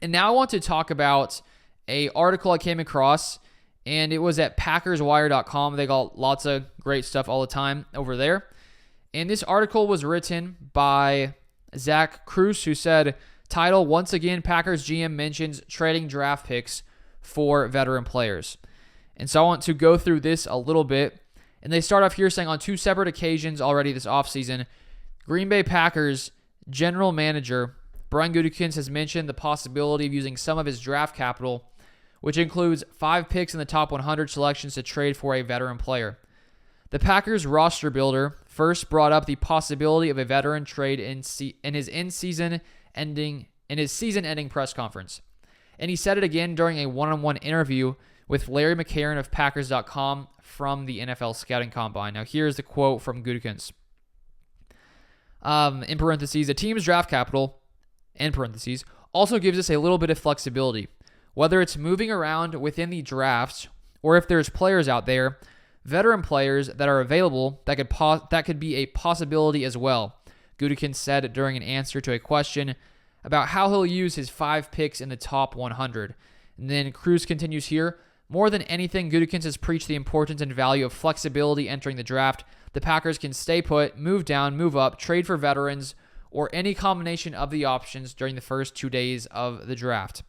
And now I want to talk about a article I came across, and it was at PackersWire.com. They got lots of great stuff all the time over there. And this article was written by Zach Kruse, who said, title, once again, Packers GM mentions trading draft picks for veteran players. And so I want to go through this a little bit. And they start off here saying on 2 separate occasions already this offseason, Green Bay Packers general manager Brian Gutekunst has mentioned the possibility of using some of his draft capital, which includes 5 picks in the top 100 selections, to trade for a veteran player. The Packers roster builder first brought up the possibility of a veteran trade in his season-ending press conference. And he said it again during a one-on-one interview with Larry McKinney of Packers.com from the NFL Scouting Combine. Now, here's the quote from Gutekunst. In parentheses, a team's draft capital, in parentheses, also gives us a little bit of flexibility. Whether it's moving around within the draft or if there's players out there, veteran players that are available that could be a possibility as well, Gutekunst said during an answer to a question about how he'll use his 5 picks in the top 100. And then Kruse continues here. More than anything, Gutekunst has preached the importance and value of flexibility entering the draft. The Packers can stay put, move down, move up, trade for veterans, or any combination of the options during the first 2 days of the draft.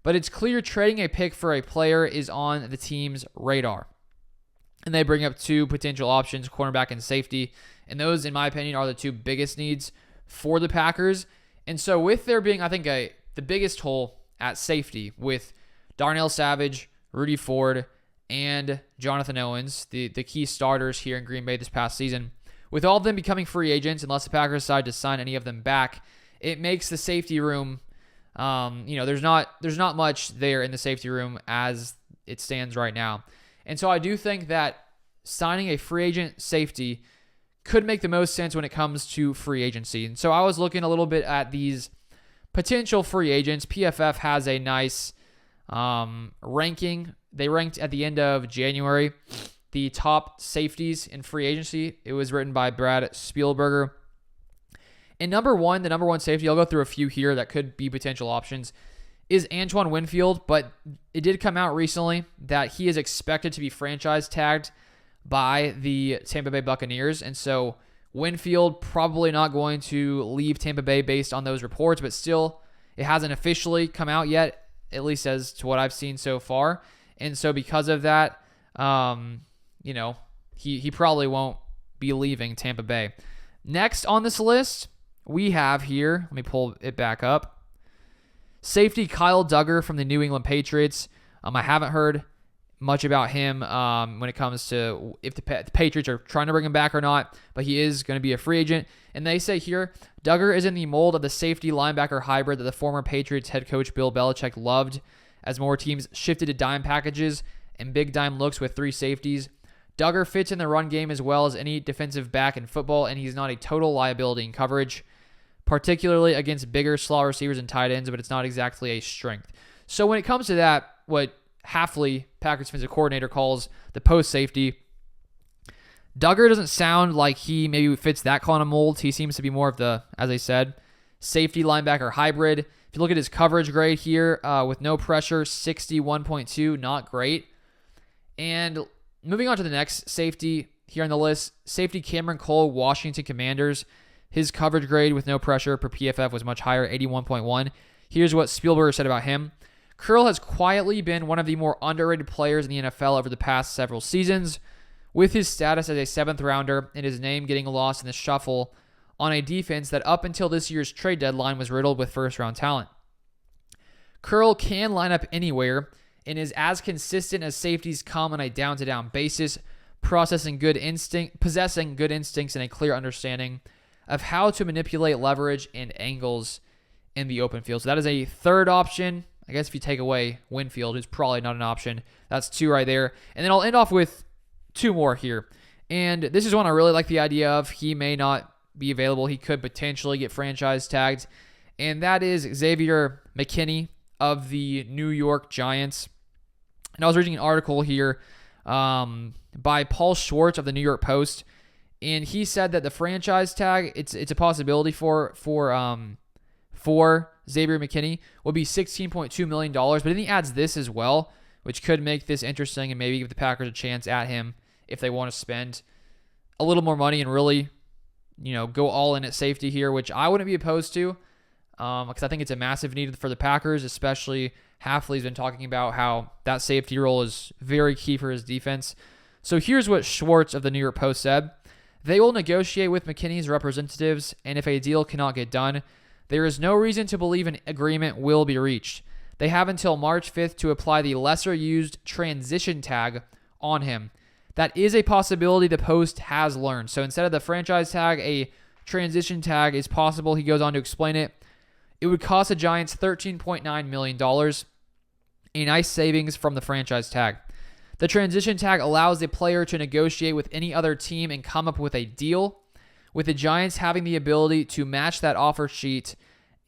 But it's clear trading a pick for a player is on the team's radar. And they bring up 2 potential options, cornerback and safety. And those, in my opinion, are the 2 biggest needs for the Packers. And so with there being, I think, the biggest hole at safety with Darnell Savage, Rudy Ford, and Jonathan Owens, the key starters here in Green Bay this past season, with all of them becoming free agents, unless the Packers decide to sign any of them back, it makes the safety room, there's not much there in the safety room as it stands right now. And so I do think that signing a free agent safety could make the most sense when it comes to free agency. And so I was looking a little bit at these potential free agents. PFF has a nice ranking. They ranked at the end of January the top safeties in free agency. It was written by Brad Spielberger. And the number one safety, I'll go through a few here that could be potential options, is Antoine Winfield, but it did come out recently that he is expected to be franchise tagged by the Tampa Bay Buccaneers. And so Winfield probably not going to leave Tampa Bay based on those reports, but still, it hasn't officially come out yet, at least as to what I've seen so far. And so because of that, he probably won't be leaving Tampa Bay. Next on this list, we have here, let me pull it back up, safety Kyle Duggar from the New England Patriots. I haven't heard much about him when it comes to if the Patriots are trying to bring him back or not, but he is going to be a free agent. And they say here, Duggar is in the mold of the safety linebacker hybrid that the former Patriots head coach Bill Belichick loved, as more teams shifted to dime packages and big dime looks with 3 safeties. Duggar fits in the run game as well as any defensive back in football, and he's not a total liability in coverage, particularly against bigger, slaw receivers and tight ends, but it's not exactly a strength. So when it comes to that, what Hafley, Packers defensive coordinator, calls the post safety, Duggar doesn't sound like he maybe fits that kind of mold. He seems to be more of the, as I said, safety linebacker hybrid. If you look at his coverage grade here, with no pressure, 61.2, not great. And moving on to the next safety here on the list, safety Cameron Cole, Washington Commanders. His coverage grade with no pressure per PFF was much higher, 81.1. Here's what Spielberger said about him. Curl has quietly been one of the more underrated players in the NFL over the past several seasons, with his status as a 7th rounder and his name getting lost in the shuffle on a defense that up until this year's trade deadline was riddled with first-round talent. Curl can line up anywhere and is as consistent as safeties come on a down-to-down basis, possessing good instincts and a clear understanding of how to manipulate leverage and angles in the open field. So that is a third option. I guess if you take away Winfield, who's probably not an option, that's 2 right there. And then I'll end off with 2 more here. And this is one I really like the idea of. He may not be available. He could potentially get franchise tagged. And that is Xavier McKinney of the New York Giants. And I was reading an article here by Paul Schwartz of the New York Post. And he said that the franchise tag, it's a possibility for Xavier McKinney, would be $16.2 million. But then he adds this as well, which could make this interesting and maybe give the Packers a chance at him if they want to spend a little more money and really, go all in at safety here, which I wouldn't be opposed to because I think it's a massive need for the Packers, especially Hafley's been talking about how that safety role is very key for his defense. So here's what Schwartz of the New York Post said. They will negotiate with McKinney's representatives, and if a deal cannot get done, there is no reason to believe an agreement will be reached. They have until March 5th to apply the lesser-used transition tag on him. That is a possibility the Post has learned. So instead of the franchise tag, a transition tag is possible. He goes on to explain it. It would cost the Giants $13.9 million, a nice savings from the franchise tag. The transition tag allows the player to negotiate with any other team and come up with a deal, with the Giants having the ability to match that offer sheet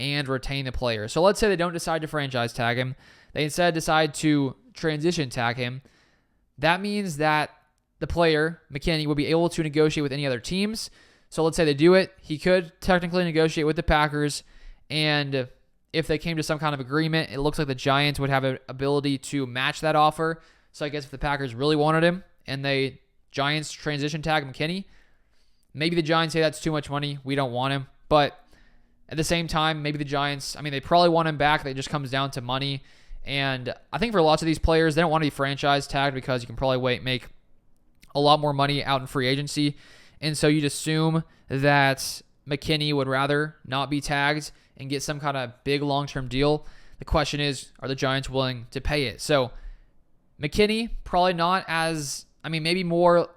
and retain the player. So let's say they don't decide to franchise tag him. They instead decide to transition tag him. That means that the player, McKinney, will be able to negotiate with any other teams. So let's say they do it. He could technically negotiate with the Packers, and if they came to some kind of agreement, it looks like the Giants would have an ability to match that offer. So I guess if the Packers really wanted him and they Giants transition tag McKinney, maybe the Giants say that's too much money. We don't want him. But at the same time, maybe the Giants, they probably want him back. It just comes down to money. And I think for lots of these players, they don't want to be franchise tagged because you can probably make a lot more money out in free agency. And so you'd assume that McKinney would rather not be tagged and get some kind of big long-term deal. The question is, are the Giants willing to pay it? So McKinney, probably not as, maybe more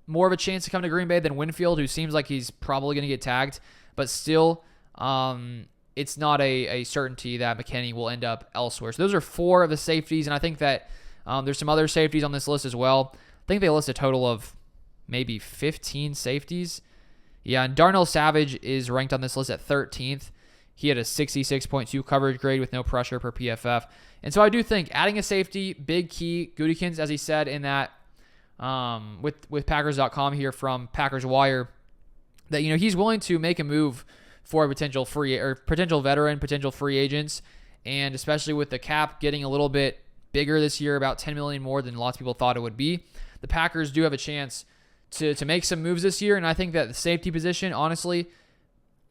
of a chance to come to Green Bay than Winfield, who seems like he's probably going to get tagged. But still, it's not a certainty that McKinney will end up elsewhere. So those are 4 of the safeties, and I think that there's some other safeties on this list as well. I think they list a total of maybe 15 safeties. Yeah, and Darnell Savage is ranked on this list at 13th. He had a 66.2 coverage grade with no pressure per PFF. And so I do think adding a safety, big key. Gutekunst, as he said in that with Packers.com here from Packers Wire, that he's willing to make a move for a potential veteran, potential free agents, and especially with the cap getting a little bit bigger this year, about $10 million more than lots of people thought it would be. The Packers do have a chance to make some moves this year, and I think that the safety position, honestly,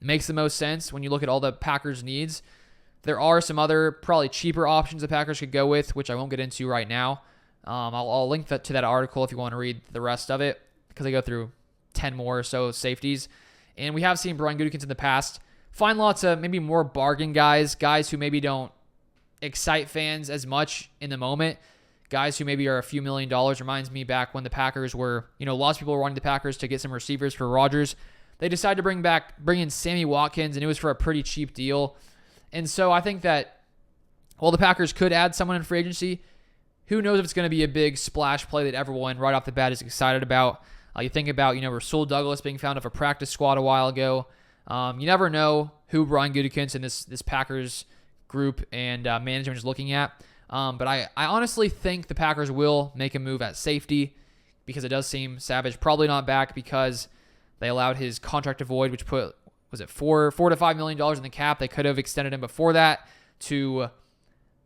makes the most sense when you look at all the Packers' needs. There are some other probably cheaper options the Packers could go with, which I won't get into right now. I'll link to that article if you want to read the rest of it, because I go through 10 more or so safeties. And we have seen Brian Gutekunst in the past find lots of maybe more bargain guys who maybe don't excite fans as much in the moment, guys who maybe are a few $1 million. Reminds me back when the Packers were, lots of people were wanting the Packers to get some receivers for Rodgers. They decided to bring in Sammy Watkins, and it was for a pretty cheap deal. And so I think that while the Packers could add someone in free agency, who knows if it's going to be a big splash play that everyone right off the bat is excited about. You think about, Rasul Douglas being found off a practice squad a while ago. You never know who Brian Gutekunst and this Packers group and management is looking at. But I honestly think the Packers will make a move at safety because it does seem Savage probably not back because they allowed his contract to void, which put, was it $4 to $5 million in the cap? They could have extended him before that to,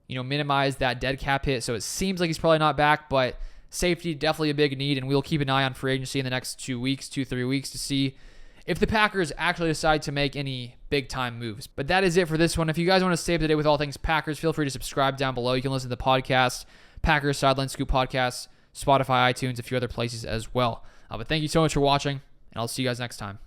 minimize that dead cap hit. So it seems like he's probably not back, but safety definitely a big need, and we'll keep an eye on free agency in the next 3 weeks to see if the Packers actually decide to make any big-time moves. But that is it for this one. If you guys want to stay up to date with all things Packers, feel free to subscribe down below. You can listen to the podcast, Packers Sideline Scoop Podcast, Spotify, iTunes, a few other places as well. But thank you so much for watching, and I'll see you guys next time.